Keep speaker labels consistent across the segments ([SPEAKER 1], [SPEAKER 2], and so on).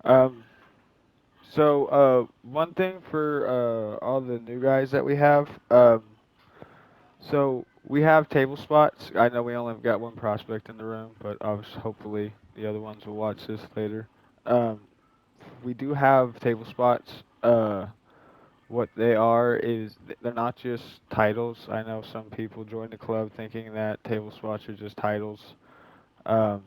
[SPEAKER 1] Um, one thing for all the new guys that we have, so we have table spots. I know we only have got one prospect in the room, but obviously, hopefully, the other ones will watch this later. Um, we do have table spots. What they are is they're not just titles. I know some people join the club thinking that table spots are just titles. Um,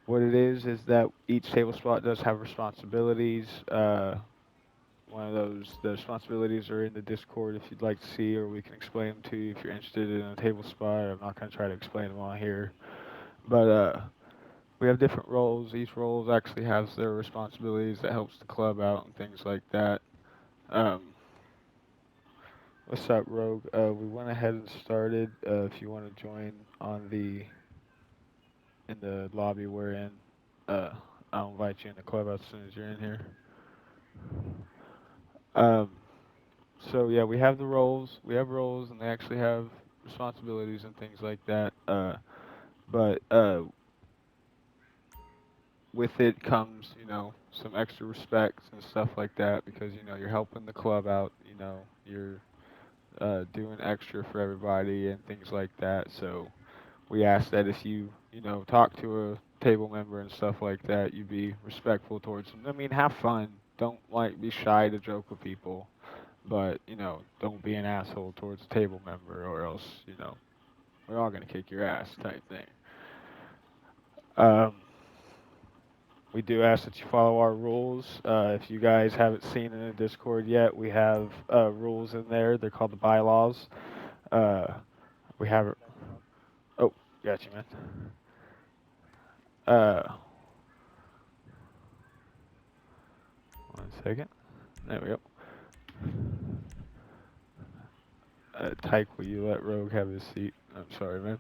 [SPEAKER 1] what it is that each table spot does have responsibilities. One of the responsibilities are in the Discord if you'd like to see, or we can explain them to you if you're interested in a table spot. I'm not going to try to explain them on here, but we have different roles. Each role actually has their responsibilities that helps the club out and things like that. Um, what's up, Rogue? We went ahead and started. If you want to join on the in the lobby we're in, uh, I'll invite you in the club as soon as you're in here. Um, So yeah, we have the roles. We have roles, and they actually have responsibilities and things like that. But with it comes, some extra respect and stuff like that because you're helping the club out. You're doing extra for everybody and things like that. So we ask that if you talk to a table member and stuff like that, you be respectful towards them. I mean, have fun. Don't like be shy to joke with people. But, don't be an asshole towards a table member or else, we're all gonna kick your ass type thing. Um, we do ask that you follow our rules. If you guys haven't seen in the Discord yet, we have rules in there. They're called the bylaws. Uh, we have. Oh, got you, man. Uh, 1 second. There we go. Tyke, will you let Rogue have his seat? I'm sorry, man.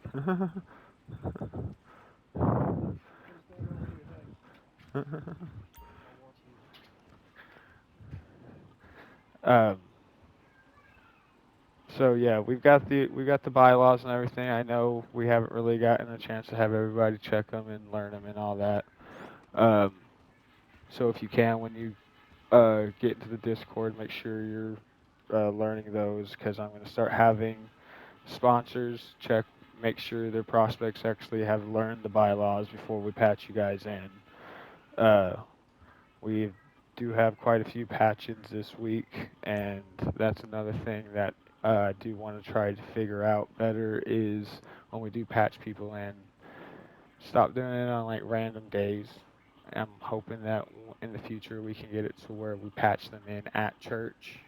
[SPEAKER 1] um, So yeah, we got the bylaws and everything. I know we haven't really gotten a chance to have everybody check them and learn them and all that. Um, so if you can, when you get into the Discord, make sure you're learning those because I'm going to start having sponsors check, make sure their prospects actually have learned the bylaws before we patch you guys in. Uh, we do have quite a few patch-ins this week, and that's another thing that I do want to try to figure out better is when we do patch people in, stop doing it on like random days. I'm hoping that in the future we can get it to where we patch them in at church.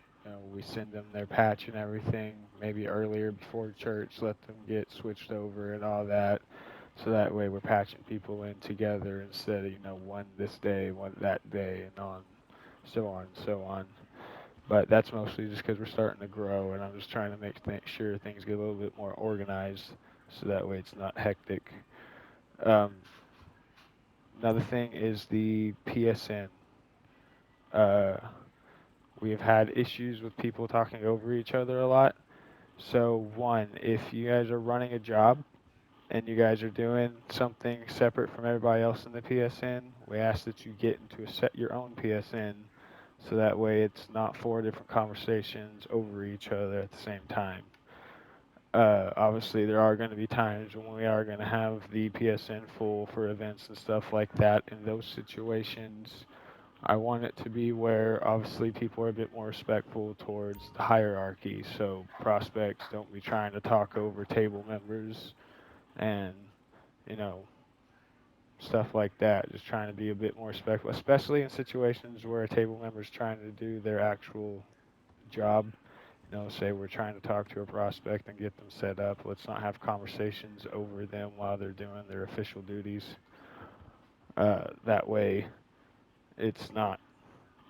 [SPEAKER 1] We send them their patch and everything, maybe earlier before church, let them get switched over and all that. So that way we're patching people in together instead of, one this day, one that day, and so on and so on. But that's mostly just because we're starting to grow, and I'm just trying to make sure things get a little bit more organized, so that way it's not hectic. Um, Another thing is the PSN. Uh, we have had issues with people talking over each other a lot. So one, if you guys are running a job and you guys are doing something separate from everybody else in the PSN, we ask that you get into your own PSN so that way it's not four different conversations over each other at the same time. Obviously, there are going to be times when we are going to have the PSN full for events and stuff like that. In those situations, I want it to be where obviously people are a bit more respectful towards the hierarchy. So prospects don't be trying to talk over table members and, you know, stuff like that. Just trying to be a bit more respectful, especially in situations where a table member is trying to do their actual job. Say we're trying to talk to a prospect and get them set up. Let's not have conversations over them while they're doing their official duties. That way, it's not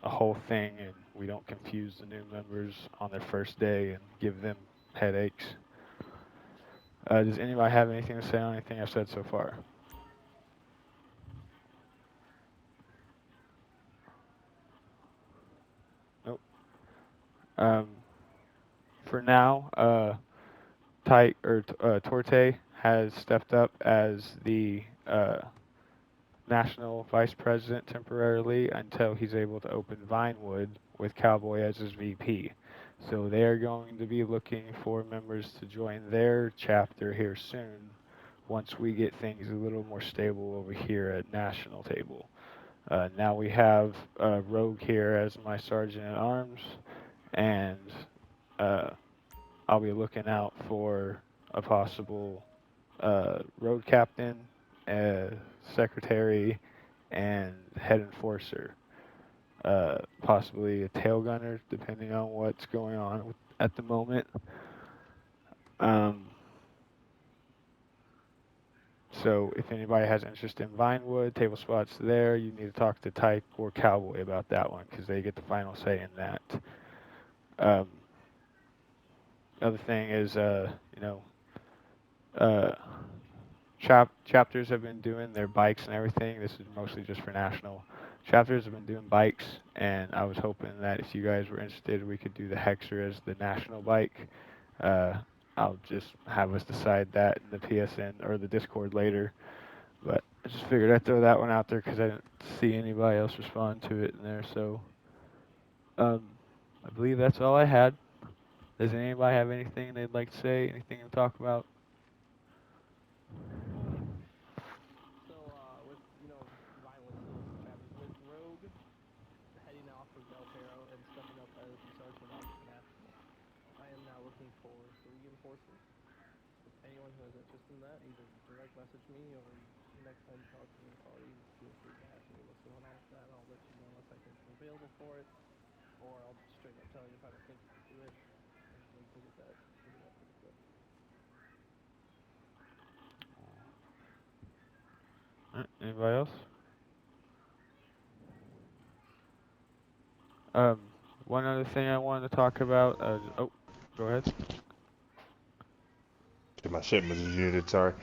[SPEAKER 1] a whole thing and we don't confuse the new members on their first day and give them headaches. Does anybody have anything to say on anything I've said so far? Nope. Um, for now, Torte has stepped up as the national vice president temporarily until he's able to open Vinewood with Cowboy as his VP. So they are going to be looking for members to join their chapter here soon once we get things a little more stable over here at national table. Now we have Rogue here as my sergeant at arms, and uh, I'll be looking out for a possible road captain, uh, secretary, and head enforcer. Possibly a tail gunner, depending on what's going on at the moment. Um, so if anybody has interest in Vinewood, table spots there, you need to talk to Tyke or Cowboy about that one because they get the final say in that. Um, other thing is, uh, chapters have been doing their bikes and everything. This is mostly just for national. Chapters have been doing bikes, and I was hoping that if you guys were interested, we could do the Hexer as the national bike. Uh, I'll just have us decide that in the PSN or the Discord later. But I just figured I'd throw that one out there because I didn't see anybody else respond to it in there. So um, I believe that's all I had. Does anybody have anything they'd like to say? Anything to talk about?
[SPEAKER 2] So, with, Vinewood still as chapters, with Rogue heading off of Del Perro and stepping up as the sergeant at arms for National, I am now looking for 3 enforcers. If anyone who has interest in that, either direct message me or next time you talk to me in party, feel free to ask me what's going on with that, and I'll let you know if I think I'm available for it, or I'll straight up tell you if I don't think you can do it, and we can get that figured out pretty quick.
[SPEAKER 1] Anybody else? Um, one other thing I wanted to talk about. Oh, go ahead.
[SPEAKER 3] My shit was muted, sorry.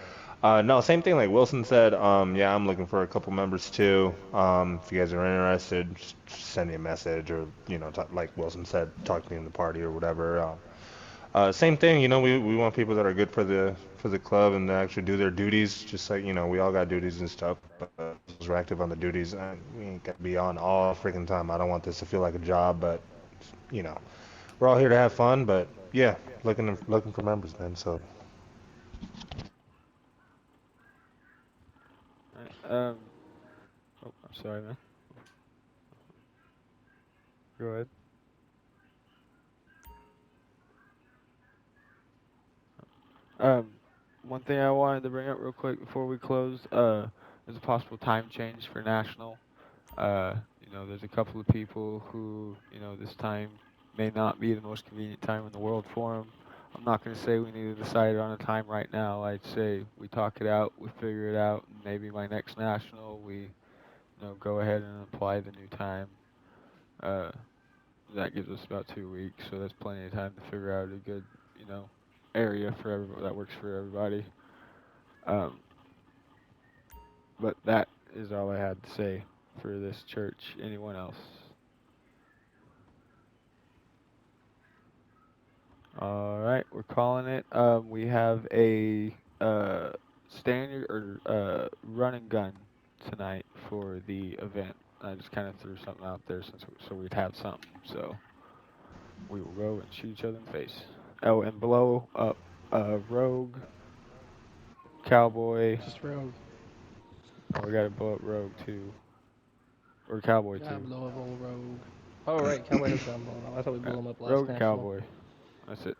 [SPEAKER 3] No, same thing like Wilson said. Yeah, I'm looking for a couple members too. If you guys are interested, just send me a message or, talk, like Wilson said, talk to me in the party or whatever. Same thing, we want people that are good for the club and to actually do their duties, just like, we all got duties and stuff, but as we're active on the duties, we ain't got to be on all freaking time. I don't want this to feel like a job, but, you know, we're all here to have fun, but yeah, looking for members, man, so.
[SPEAKER 1] Alright, oh, I'm sorry, man. Go ahead. Um, one thing I wanted to bring up real quick before we close, there's a possible time change for national. There's a couple of people who, this time may not be the most convenient time in the world for them. I'm not going to say we need to decide on a time right now. I'd say we talk it out, we figure it out, and maybe my next national, we, go ahead and apply the new time. Uh, that gives us about 2 weeks, so that's plenty of time to figure out a good, you know, area for everybody that works for everybody. Um, but that is all I had to say for this church. Anyone else? All right, we're calling it. We have a standard or run and gun tonight for the event. I just kind of threw something out there so we'd have something. So we will go and shoot each other in the face. Oh, and blow up Rogue, Cowboy.
[SPEAKER 2] Just Rogue.
[SPEAKER 1] Oh, we gotta blow up Rogue too, or Cowboy
[SPEAKER 2] Yeah,
[SPEAKER 1] too.
[SPEAKER 2] blow up old Rogue. Oh, right, Cowboy has gotten blown up. I thought we blew him up
[SPEAKER 1] Rogue
[SPEAKER 2] last
[SPEAKER 1] and
[SPEAKER 2] National.
[SPEAKER 1] Cowboy. That's it.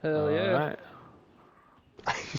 [SPEAKER 2] Hell
[SPEAKER 1] All
[SPEAKER 2] yeah.
[SPEAKER 1] right.